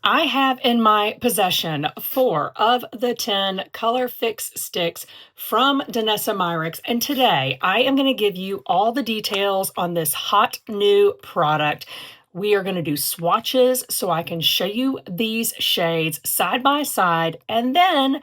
I have in my possession 4 of the 10 ColorFix Stix from Danessa Myricks, and today I am going to give you all the details on this hot new product. We are going to do swatches so I can show you these shades side by side, and then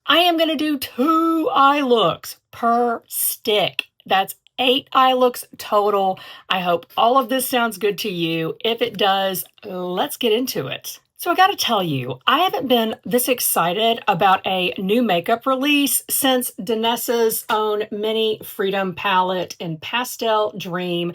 I am going to do 2 eye looks per stick. That's 8 eye looks total. I hope all of this sounds good to you. If it does, let's get into it. So I gotta tell you, I haven't been this excited about a new makeup release since Danessa's own Mini Freedom palette in Pastel Dream.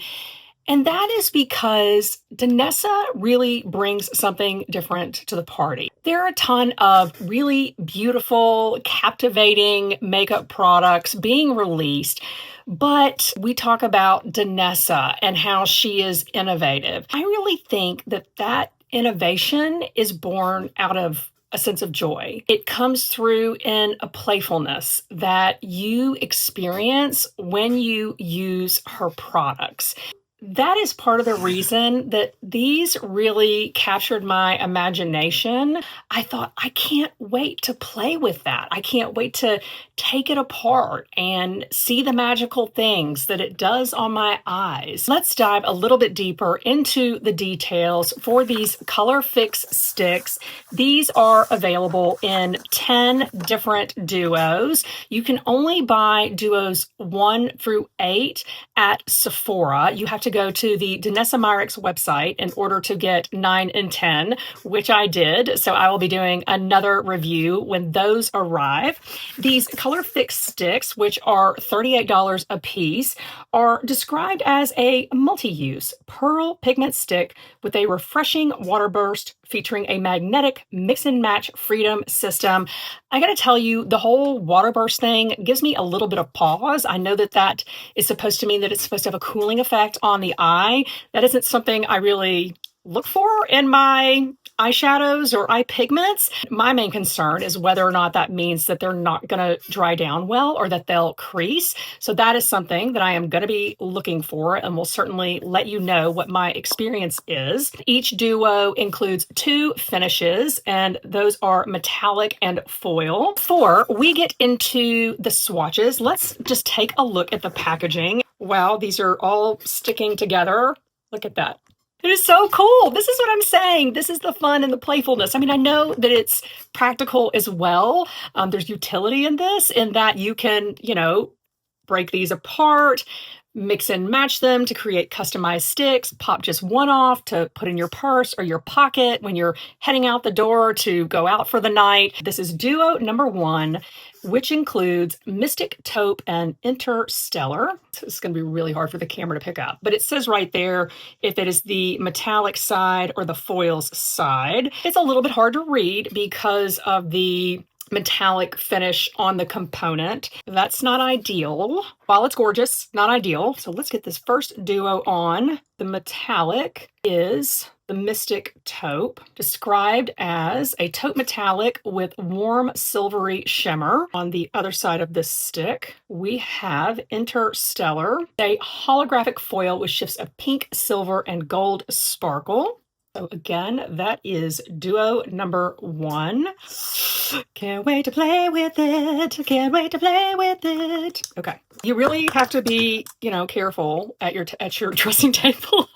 And that is because Danessa really brings something different to the party. There are a ton of really beautiful, captivating makeup products being released, but we talk about Danessa and how she is innovative. I really think that innovation is born out of a sense of joy. It comes through in a playfulness that you experience when you use her products. That is part of the reason that these really captured my imagination. I thought, I can't wait to play with that. I can't wait to take it apart and see the magical things that it does on my eyes. Let's dive a little bit deeper into the details for these ColorFix Stix. These are available in 10 different duos. You can only buy duos 1 through 8 at Sephora. You have to go to the Danessa Myricks website in order to get 9 and 10, which I did. So I will be doing another review when those arrive. These ColorFix Stix, which are $38 a piece, are described as a multi-use pearl pigment stick with a refreshing water burst featuring a magnetic mix and match freedom system. I gotta tell you, the whole water burst thing gives me a little bit of pause. I know that is supposed to mean that it's supposed to have a cooling effect on the eye. That isn't something I really look for in my eyeshadows or eye pigments. My main concern is whether or not that means that they're not going to dry down well or that they'll crease. So that is something that I am going to be looking for, and will certainly let you know what my experience is. Each duo includes 2 finishes, and those are metallic and foil. Before we get into the swatches, let's just take a look at the packaging. Wow, these are all sticking together. Look at that. It is so cool. This is what I'm saying. This is the fun and the playfulness. I mean, I know that it's practical as well. There's utility in this, in that you can, break these apart, mix and match them to create customized sticks, pop just one off to put in your purse or your pocket when you're heading out the door to go out for the night. This is duo number 1, which includes Mystic Taupe and Interstellar. So it's going to be really hard for the camera to pick up, but it says right there if it is the metallic side or the foils side. It's a little bit hard to read because of the metallic finish on the component. That's not ideal. While it's gorgeous, not ideal. So let's get this first duo on. The metallic is the Mystic Taupe, described as a taupe metallic with warm silvery shimmer. On the other side of this stick, we have Interstellar, a holographic foil with shifts of pink, silver, and gold sparkle. So again, that is duo number 1. Can't wait to play with it. Can't wait to play with it. Okay. You really have to be, careful at your dressing table.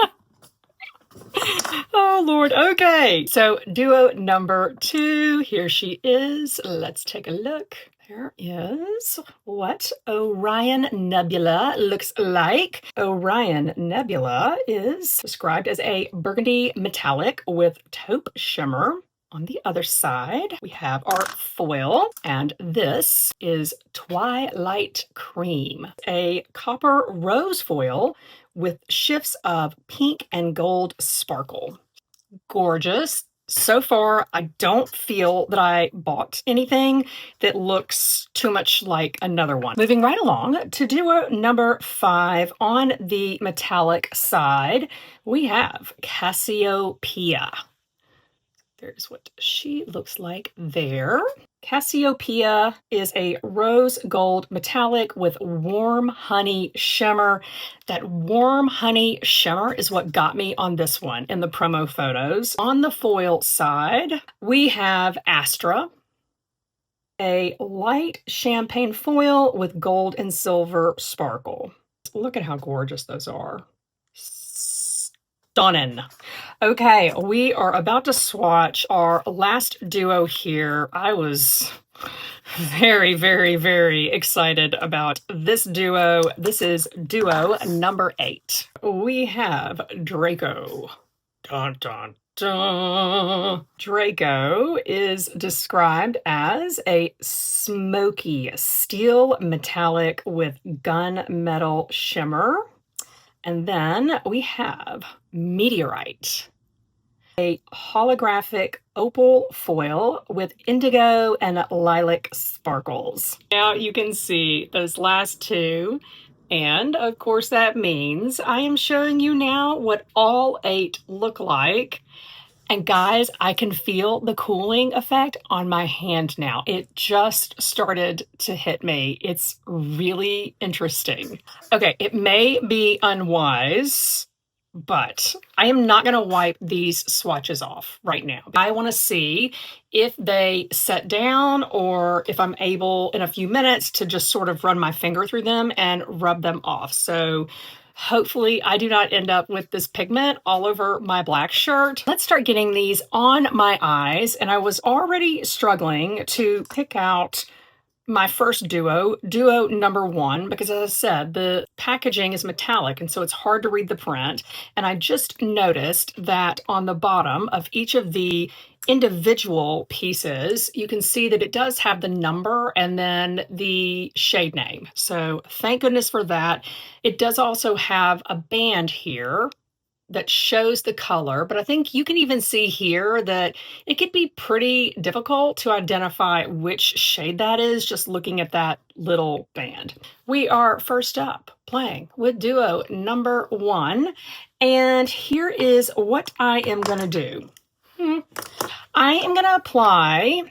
Oh, Lord. Okay. So duo number 2, here she is. Let's take a look. There is what Orion Nebula looks like. Orion Nebula is described as a burgundy metallic with taupe shimmer. On the other side, we have our foil, and this is Twilight Cream, a copper rose foil with shifts of pink and gold sparkle. Gorgeous. So far, I don't feel that I bought anything that looks too much like another one. Moving right along to duo number 5, on the metallic side, we have Cassiopeia. There's what she looks like there. Cassiopeia is a rose gold metallic with warm honey shimmer. That warm honey shimmer is what got me on this one in the promo photos. On the foil side, we have Astra, a light champagne foil with gold and silver sparkle. Look at how gorgeous those are. Stunning. Okay, we are about to swatch our last duo here. I was very, very, very excited about this duo. This is duo number 8. We have Draco. Dun, dun, dun. Draco is described as a smoky steel metallic with gunmetal shimmer. And then we have Meteorite, a holographic opal foil with indigo and lilac sparkles. Now you can see those last two, and of course that means I am showing you now what all 8 look like. And guys, I can feel the cooling effect on my hand now. It just started to hit me. It's really interesting. Okay, it may be unwise, but I am not going to wipe these swatches off right now. I want to see if they set down or if I'm able in a few minutes to just sort of run my finger through them and rub them off. So hopefully I do not end up with this pigment all over my black shirt. Let's start getting these on my eyes. And I was already struggling to pick out my first duo number 1, because as I said, the packaging is metallic and so it's hard to read the print. And I just noticed that on the bottom of each of the individual pieces, you can see that it does have the number and then the shade name. So thank goodness for that. It does also have a band here that shows the color, but I think you can even see here that it could be pretty difficult to identify which shade that is just looking at that little band. We are first up playing with duo number 1, and here is what I am going to do. I am going to apply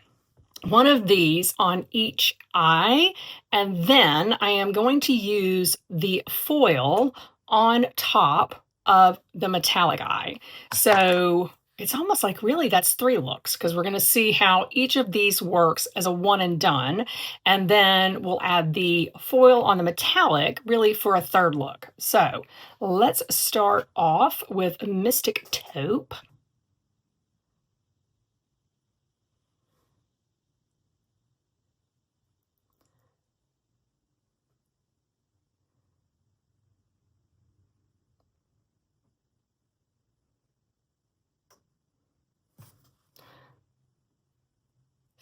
one of these on each eye, and then I am going to use the foil on top of the metallic eye. So it's almost like really that's 3 looks, because we're going to see how each of these works as a one and done, and then we'll add the foil on the metallic really for a 3rd look. So let's start off with Mystic Taupe.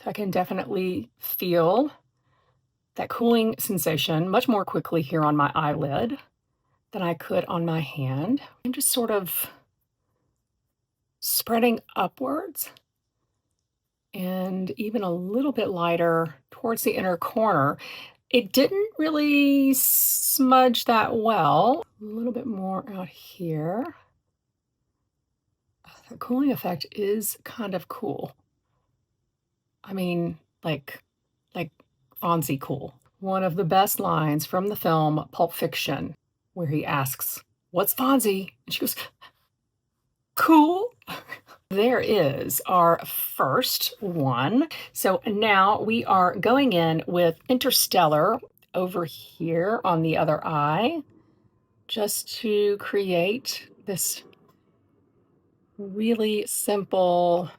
I can definitely feel that cooling sensation much more quickly here on my eyelid than I could on my hand. I'm just sort of spreading upwards and even a little bit lighter towards the inner corner. It didn't really smudge that well. A little bit more out here. The cooling effect is kind of cool. I mean, like Fonzie cool. One of the best lines from the film Pulp Fiction, where he asks, "What's Fonzie?" And she goes, "Cool." There is our first one. So now we are going in with Interstellar over here on the other eye, just to create this really simple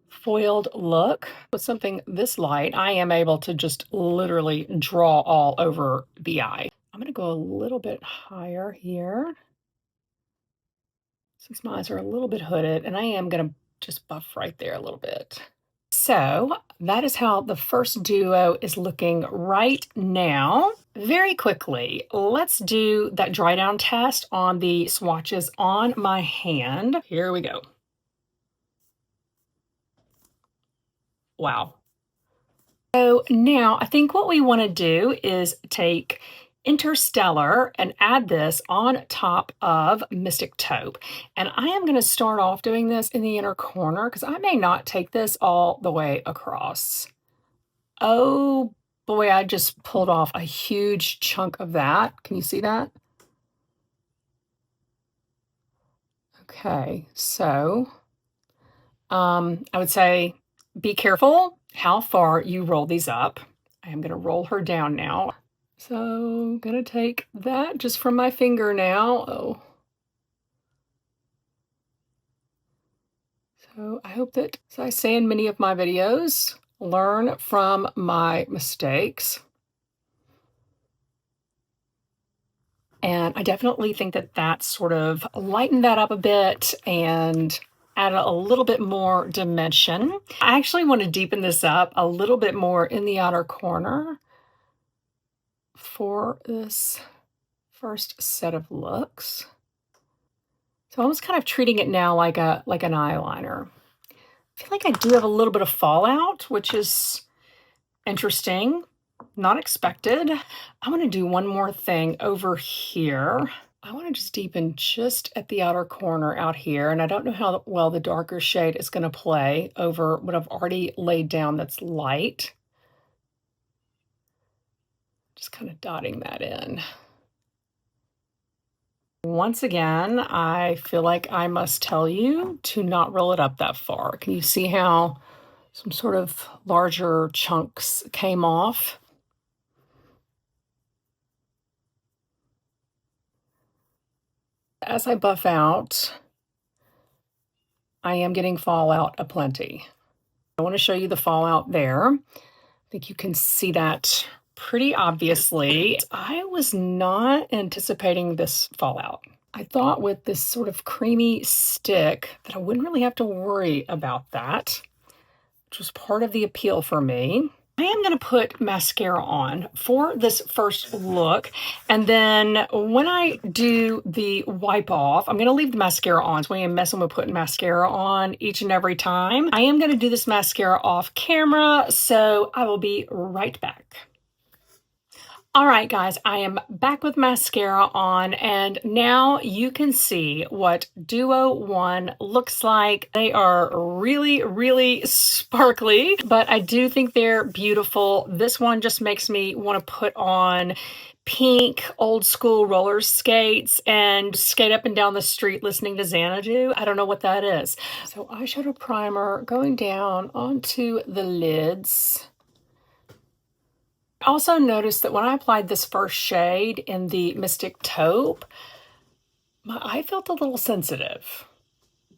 foiled look. With something this light, I am able to just literally draw all over the eye. I'm going to go a little bit higher here, since my eyes are a little bit hooded, and I am going to just buff right there a little bit. So that is how the first duo is looking right now. Very quickly, let's do that dry down test on the swatches on my hand. Here we go. Wow. So now I think what we want to do is take Interstellar and add this on top of Mystic Taupe. And I am going to start off doing this in the inner corner because I may not take this all the way across. Oh boy, I just pulled off a huge chunk of that. Can you see that? Okay, so I would say be careful how far you roll these up. I am going to roll her down now. So I'm going to take that just from my finger now. Oh. So I hope that, as I say in many of my videos, learn from my mistakes. And I definitely think that that sort of lightened that up a bit and added a little bit more dimension. I actually want to deepen this up a little bit more in the outer corner for this first set of looks. So I was kind of treating it now like an eyeliner. I feel like I do have a little bit of fallout, which is interesting, not expected. I want to do one more thing over here. I want to just deepen just at the outer corner out here, and I don't know how well the darker shade is going to play over what I've already laid down that's light. Just kind of dotting that in. Once again, I feel like I must tell you to not roll it up that far. Can you see how some sort of larger chunks came off? As I buff out, I am getting fallout aplenty. I want to show you the fallout there. I think you can see that pretty obviously. I was not anticipating this fallout. I thought with this sort of creamy stick that I wouldn't really have to worry about that, which was part of the appeal for me. I am going to put mascara on for this first look, and then when I do the wipe off, I'm going to leave the mascara on, so we ain't messing with putting mascara on each and every time. I am going to do this mascara off camera, so I will be right back. All right, guys, I am back with mascara on, and now you can see what Duo 1 looks like. They are really, really sparkly, but I do think they're beautiful. This one just makes me want to put on pink old school roller skates and skate up and down the street listening to Xanadu. I don't know what that is. So eyeshadow primer going down onto the lids. I also noticed that when I applied this first shade in the Mystic Taupe, my eye felt a little sensitive.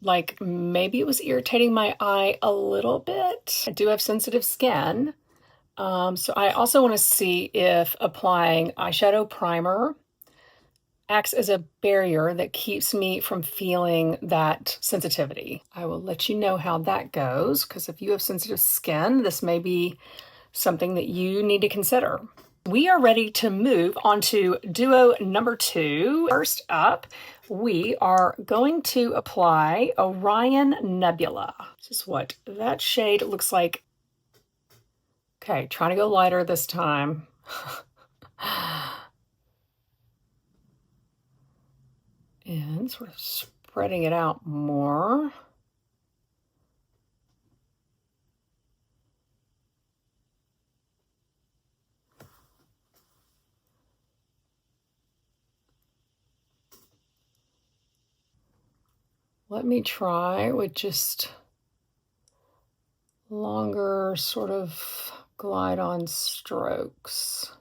Like maybe it was irritating my eye a little bit. I do have sensitive skin. So I also want to see if applying eyeshadow primer acts as a barrier that keeps me from feeling that sensitivity. I will let you know how that goes, because if you have sensitive skin, this may be something that you need to consider. We are ready to move on to Duo number 2. First up, we are going to apply Orion Nebula. This is what that shade looks like. Okay, trying to go lighter this time. And sort of spreading it out more. Let me try with just longer sort of glide on strokes.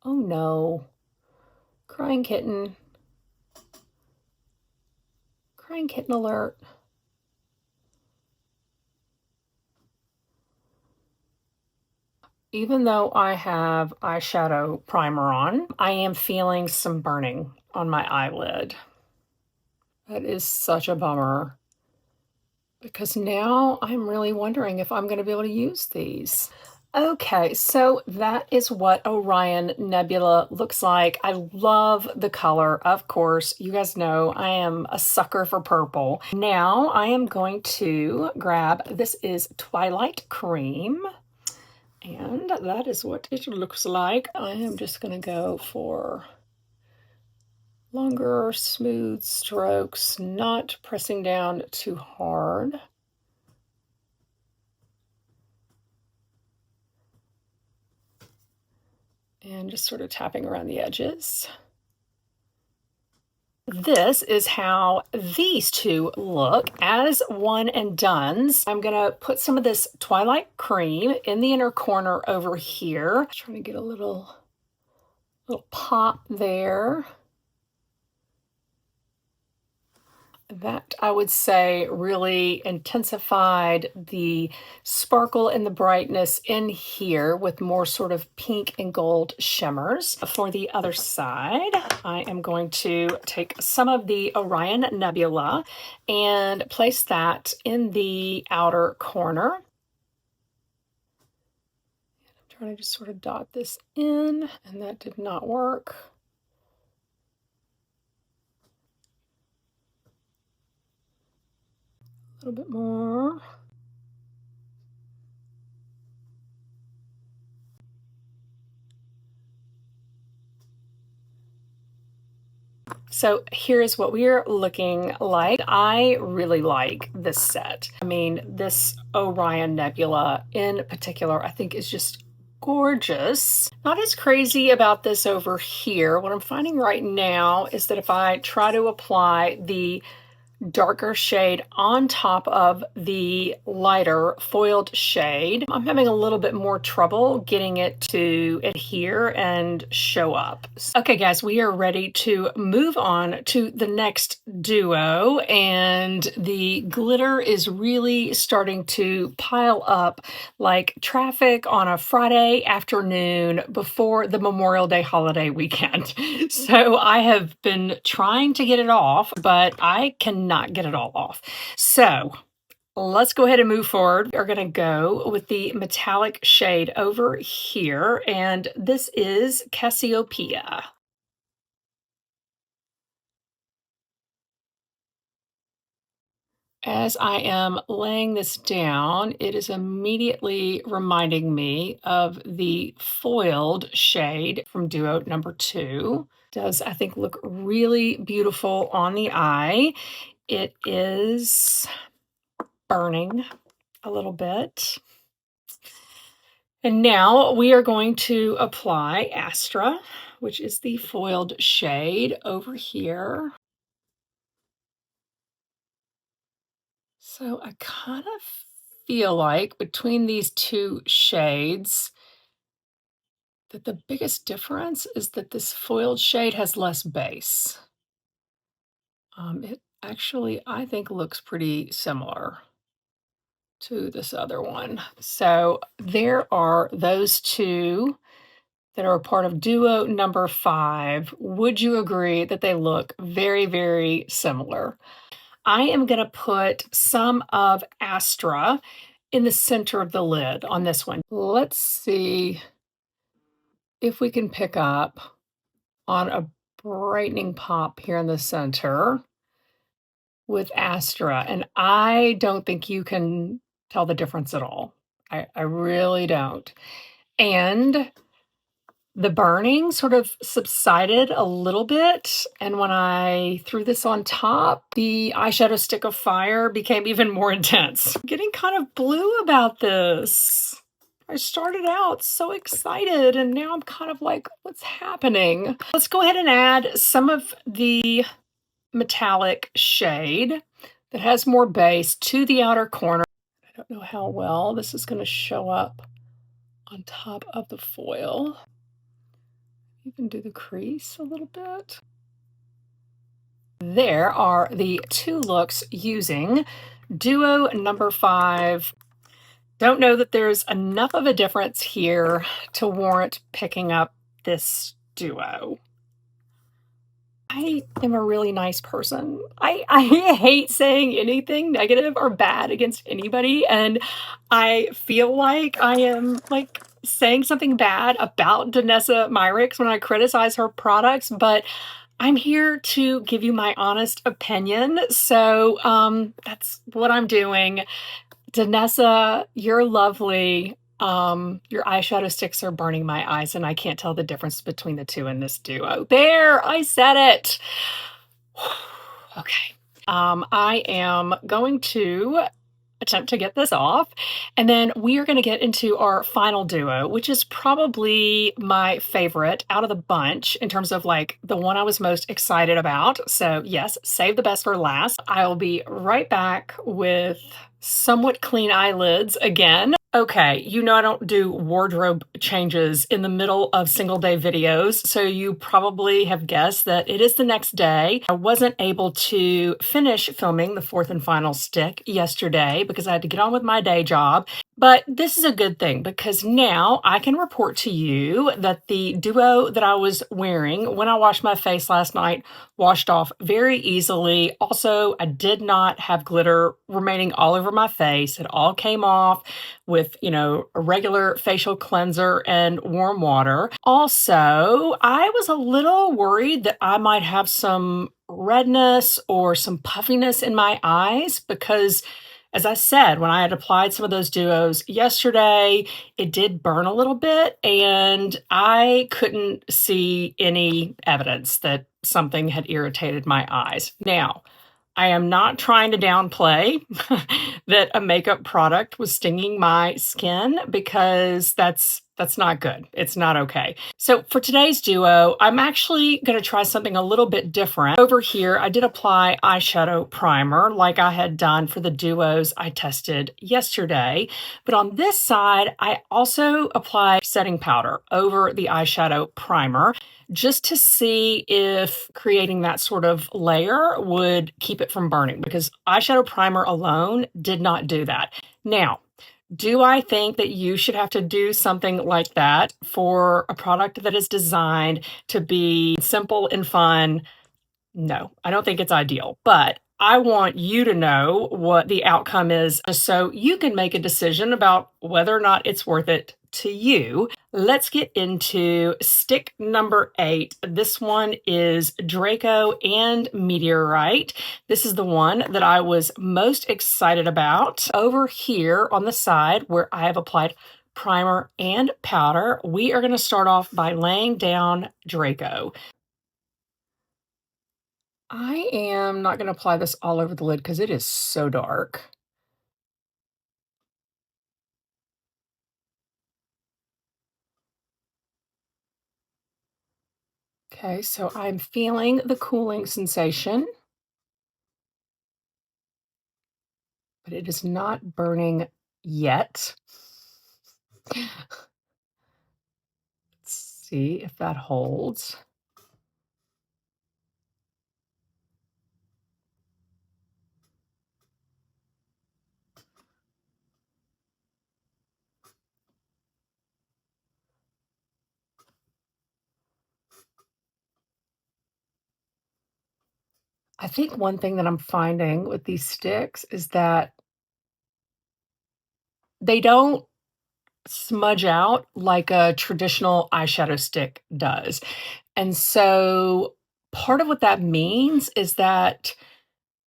Oh no. Crying kitten. Crying kitten alert. Even though I have eyeshadow primer on, I am feeling some burning on my eyelid. That is such a bummer, because now I'm really wondering if I'm going to be able to use these. Okay, so that is what Orion Nebula looks like. I love the color, of course. You guys know I am a sucker for purple. Now I am going to grab, this is Twilight Cream. And that is what it looks like. I am just going to go for longer, smooth strokes, not pressing down too hard. And just sort of tapping around the edges. This is how these two look as one and dones. I'm going to put some of this Twilight Cream in the inner corner over here. Trying to get a little pop there. That, I would say, really intensified the sparkle and the brightness in here with more sort of pink and gold shimmers. For the other side, I am going to take some of the Orion Nebula and place that in the outer corner. I'm trying to just sort of dot this in, and that did not work. A little bit more. So here's what we're looking like. I really like this set. I mean, this Orion Nebula in particular, I think is just gorgeous. Not as crazy about this over here. What I'm finding right now is that if I try to apply the darker shade on top of the lighter foiled shade, I'm having a little bit more trouble getting it to adhere and show up. Okay guys, we are ready to move on to the next duo, and the glitter is really starting to pile up like traffic on a Friday afternoon before the Memorial Day holiday weekend. So I have been trying to get it off, but I cannot get it all off. So let's go ahead and move forward. We're going to go with the metallic shade over here, and this is Cassiopeia. As I am laying this down, it is immediately reminding me of the foiled shade from duo number 2. Does, I think, look really beautiful on the eye. It is burning a little bit. And now we are going to apply Astra, which is the foiled shade over here. So I kind of feel like between these two shades that the biggest difference is that this foiled shade has less base. It actually, I think, looks pretty similar to this other one. So there are those two that are a part of duo number 5. Would you agree that they look very, very similar? I am going to put some of Astra in the center of the lid on this one. Let's see if we can pick up on a brightening pop here in the center with Astra. And I don't think you can tell the difference at all. I really don't. And the burning sort of subsided a little bit, and when I threw this on top, the eyeshadow stick of fire became even more intense. I'm getting kind of blue about this. I started out so excited, and now I'm kind of like, what's happening? Let's go ahead and add some of the metallic shade that has more base to the outer corner. I don't know how well this is going to show up on top of the foil. Even do the crease a little bit. There are the two looks using duo number 5. Don't know that there's enough of a difference here to warrant picking up this duo. I am a really nice person. I hate saying anything negative or bad against anybody, and I feel like I am like saying something bad about Danessa Myricks when I criticize her products, but I'm here to give you my honest opinion. So that's what I'm doing. Danessa, you're lovely. Your eyeshadow sticks are burning my eyes, and I can't tell the difference between the two in this duo. There, I said it. Okay. I am going to attempt to get this off. And then we are going to get into our final duo, which is probably my favorite out of the bunch in terms of like the one I was most excited about. So, yes, save the best for last. I'll be right back with somewhat clean eyelids again. Okay, you know I don't do wardrobe changes in the middle of single day videos, so you probably have guessed that it is the next day. I wasn't able to finish filming the fourth and final stick yesterday because I had to get on with my day job. But this is a good thing because now I can report to you that the duo that I was wearing when I washed my face last night washed off very easily. Also, I did not have glitter remaining all over my face. It all came off with, a regular facial cleanser and warm water. Also, I was a little worried that I might have some redness or some puffiness in my eyes because, as I said, when I had applied some of those duos yesterday, it did burn a little bit, and I couldn't see any evidence that something had irritated my eyes. Now, I am not trying to downplay that a makeup product was stinging my skin because that's not good. It's not okay. So for today's duo, I'm actually going to try something a little bit different. Over here, I did apply eyeshadow primer like I had done for the duos I tested yesterday. But on this side, I also applied setting powder over the eyeshadow primer just to see if creating that sort of layer would keep it from burning because eyeshadow primer alone did not do that. Now, do I think that you should have to do something like that for a product that is designed to be simple and fun? No, I don't think it's ideal, but I want you to know what the outcome is so you can make a decision about whether or not it's worth it to you. Let's get into stick number 8. This one is Draco and Meteorite. This is the one that I was most excited about. Over here on the side where I have applied primer and powder, we are going to start off by laying down Draco. I am not going to apply this all over the lid because it is so dark. Okay, so I'm feeling the cooling sensation, but it is not burning yet. Let's see if that holds. I think one thing that I'm finding with these sticks is that they don't smudge out like a traditional eyeshadow stick does. And so part of what that means is that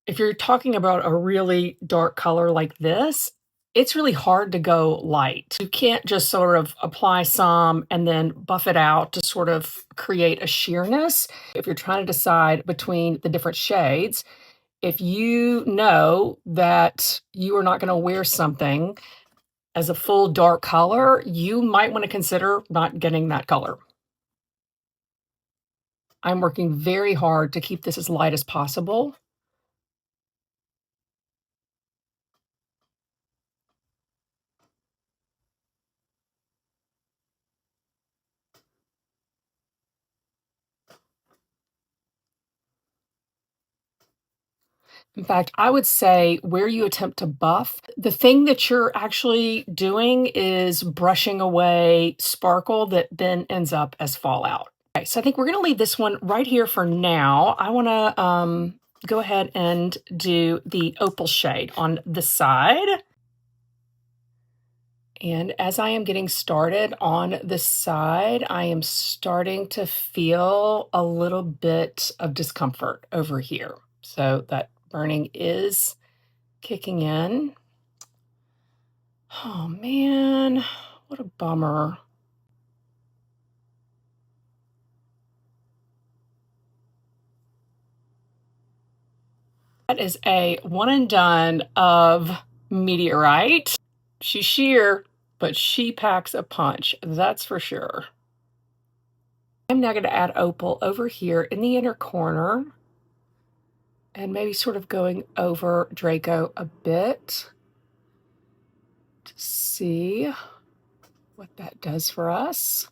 if you're talking about a really dark color like this, it's really hard to go light. You can't just sort of apply some and then buff it out to sort of create a sheerness. If you're trying to decide between the different shades, if you know that you are not going to wear something as a full dark color, you might want to consider not getting that color. I'm working very hard to keep this as light as possible. In fact, I would say where you attempt to buff, the thing that you're actually doing is brushing away sparkle that then ends up as fallout. Okay, so I think we're going to leave this one right here for now. I want to go ahead and do the opal shade on the side. And as I am getting started on this side, I am starting to feel a little bit of discomfort over here. So that burning is kicking in. Oh man, What a bummer. That is a one and done of Meteorite. She's sheer, but she packs a punch, that's for sure. I'm now going to add opal over here in the inner corner and maybe sort of going over Draco a bit to see what that does for us.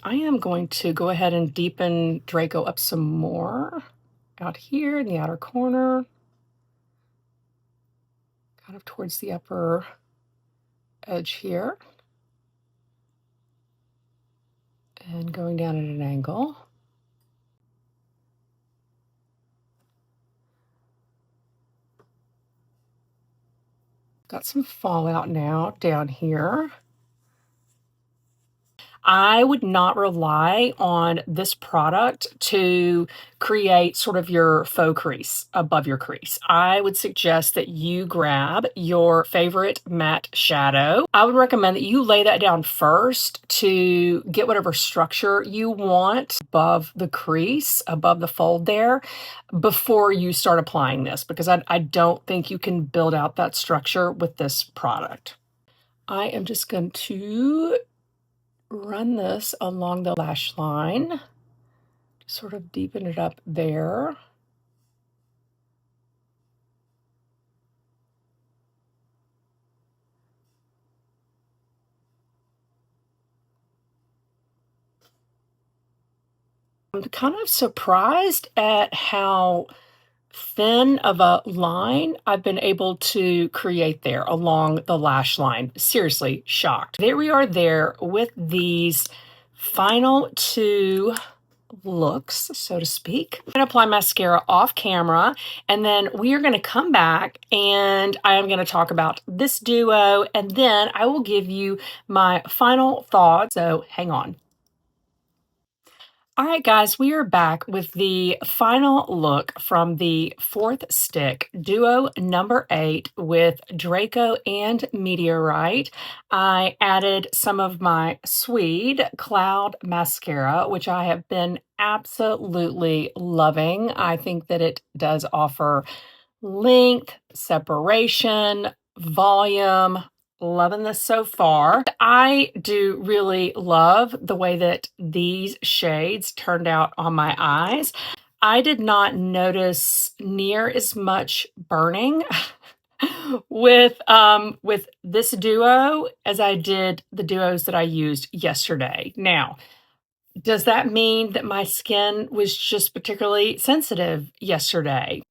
I am going to go ahead and deepen Draco up some more out here in the outer corner, kind of towards the upper edge here, and going down at an angle. Got some fallout now down here. I would not rely on this product to create sort of your faux crease above your crease. I would suggest that you grab your favorite matte shadow. I would recommend that you lay that down first to get whatever structure you want above the crease, above the fold there, before you start applying this, because I don't think you can build out that structure with this product. I am just going to run this along the lash line, sort of deepen it up there. I'm kind of surprised at how thin of a line I've been able to create there along the lash line. Seriously, shocked. There we are there with these final two looks, so to speak. I'm going to apply mascara off camera, and then we are going to come back and I am going to talk about this duo, and then I will give you my final thoughts. So hang on. All right, guys, we are back with the final look from the fourth stick, duo number 8 with Draco and Meteorite. I added some of my Swede Cloud Mascara, which I have been absolutely loving. I think that it does offer length, separation, volume. Loving this so far. I do really love the way that these shades turned out on my eyes. I did not notice near as much burning with this duo as I did the duos that I used yesterday. Now, does that mean that my skin was just particularly sensitive yesterday?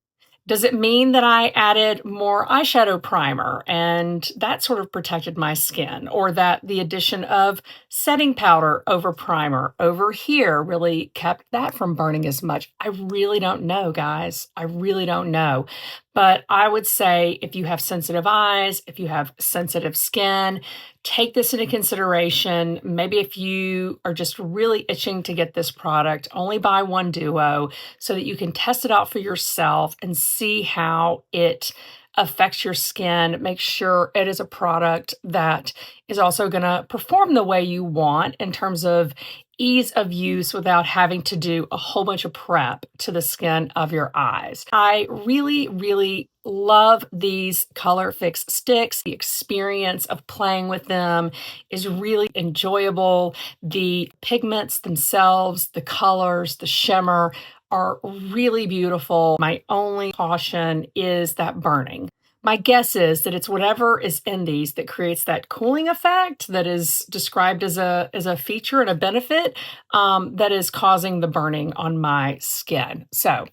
Does it mean that I added more eyeshadow primer and that sort of protected my skin? Or that the addition of setting powder over primer over here really kept that from burning as much? I really don't know, guys. I really don't know. But I would say if you have sensitive eyes, if you have sensitive skin, take this into consideration. Maybe if you are just really itching to get this product, only buy one duo so that you can test it out for yourself and see how it affects your skin. Make sure it is a product that is also going to perform the way you want in terms of ease of use without having to do a whole bunch of prep to the skin of your eyes. I really, really love these ColorFix Stix. The experience of playing with them is really enjoyable. The pigments themselves, the colors, the shimmer are really beautiful. My only caution is that burning. My guess is that it's whatever is in these that creates that cooling effect that is described as a feature and a benefit that is causing the burning on my skin. So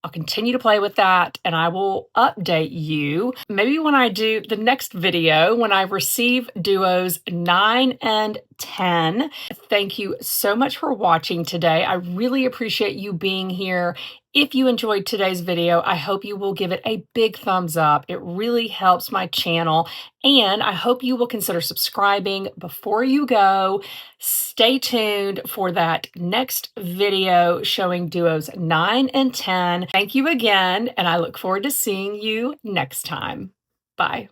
I'll continue to play with that, and I will update you maybe when I do the next video, when I receive duos 9 and 10. Thank you so much for watching today. I really appreciate you being here. If you enjoyed today's video, I hope you will give it a big thumbs up. It really helps my channel, and I hope you will consider subscribing before you go. Stay tuned for that next video showing duos 9 and 10. Thank you again, and I look forward to seeing you next time. Bye.